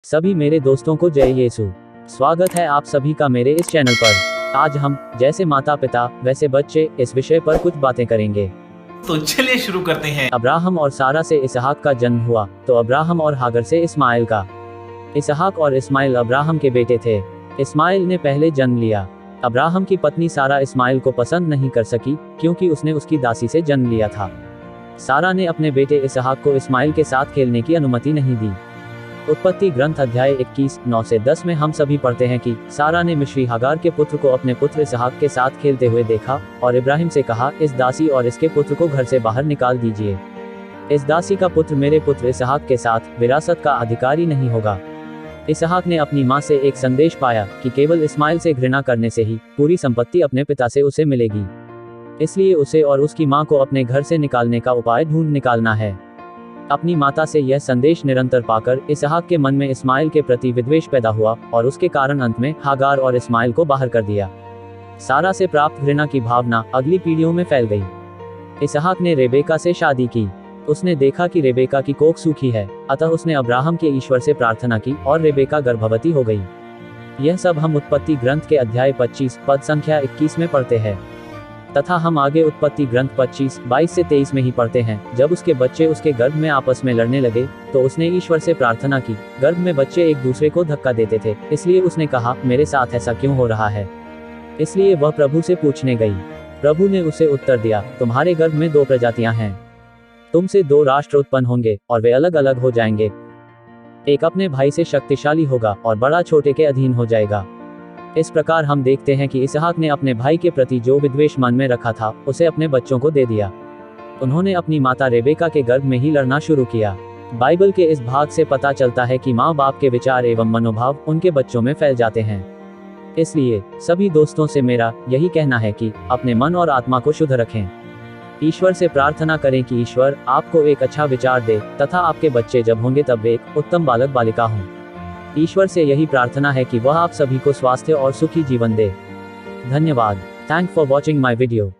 सभी मेरे दोस्तों को जय यीशु। स्वागत है आप सभी का मेरे इस चैनल पर। आज हम जैसे माता पिता वैसे बच्चे इस विषय पर कुछ बातें करेंगे। तो चलिए शुरू करते हैं। अब्राहम और सारा से इसहाक का जन्म हुआ, तो अब्राहम और हागर से इस्माइल का। इसहाक और इस्माइल अब्राहम के बेटे थे। इस्माइल ने पहले जन्म लिया। अब्राहम की पत्नी सारा इस्माइल को पसंद नहीं कर सकी, क्योंकि उसने उसकी दासी से जन्म लिया था। सारा ने अपने बेटे इसहाक को इस्माइल के साथ खेलने की अनुमति नहीं दी। उत्पत्ति ग्रंथ अध्याय 21, 9 से 10 में हम सभी पढ़ते हैं कि सारा ने मिस्री हागार के पुत्र को अपने पुत्र इसहाक के साथ खेलते हुए देखा और इब्राहिम से कहा, इस दासी और इसके पुत्र को घर से बाहर निकाल दीजिए। इस दासी का पुत्र मेरे पुत्र इसहाक के साथ विरासत का अधिकारी नहीं होगा। इसहाक ने अपनी मां से एक संदेश पाया कि केवल इस्माइल से घृणा करने से ही पूरी संपत्ति अपने पिता से उसे मिलेगी। इसलिए उसे और उसकी मां को अपने घर से निकालने का उपाय ढूंढ निकालना है। अपनी माता से यह संदेश निरंतर पाकर इसहाक के मन में इस्माइल के प्रति विद्वेष पैदा हुआ और उसके कारण अंत में हागार और इस्माइल को बाहर कर दिया। सारा से प्राप्त घृणा की भावना अगली पीढ़ियों में फैल गई। इसहाक ने रेबेका से शादी की। उसने देखा कि रेबेका की कोख सूखी है, अतः उसने अब्राहम के ईश्वर से प्रार्थना की और रेबेका गर्भवती हो गई। यह सब हम उत्पत्ति ग्रंथ के अध्याय 25 पद संख्या 21 में पढ़ते हैं, तथा हम आगे उत्पत्ति ग्रंथ 25, 22 से 23 में ही पढ़ते हैं। जब उसके बच्चे उसके गर्भ में आपस में लड़ने लगे, तो उसने ईश्वर से प्रार्थना की। गर्भ में बच्चे एक दूसरे को धक्का देते थे, इसलिए उसने कहा, मेरे साथ ऐसा क्यों हो रहा है? इसलिए वह प्रभु से पूछने गई। प्रभु ने उसे उत्तर दिया, तुम्हारे गर्भ में 2 प्रजातियां हैं। तुमसे 2 राष्ट्र उत्पन्न होंगे और वे अलग अलग हो जाएंगे। एक अपने भाई से शक्तिशाली होगा और बड़ा छोटे के अधीन हो जाएगा। इस प्रकार हम देखते हैं कि इसहाक ने अपने भाई के प्रति जो विद्वेष मन में रखा था, उसे अपने बच्चों को दे दिया। उन्होंने अपनी माता रेबेका के गर्भ में ही लड़ना शुरू किया। बाइबल के इस भाग से पता चलता है कि माँ बाप के विचार एवं मनोभाव उनके बच्चों में फैल जाते हैं। इसलिए सभी दोस्तों से मेरा यही कहना है कि अपने मन और आत्मा को शुद्ध रखें। ईश्वर से प्रार्थना करें कि ईश्वर आपको एक अच्छा विचार दे तथा आपके बच्चे जब होंगे तब एक उत्तम बालक बालिका हों। ईश्वर से यही प्रार्थना है कि वह आप सभी को स्वास्थ्य और सुखी जीवन दे। धन्यवाद। Thank for watching my video.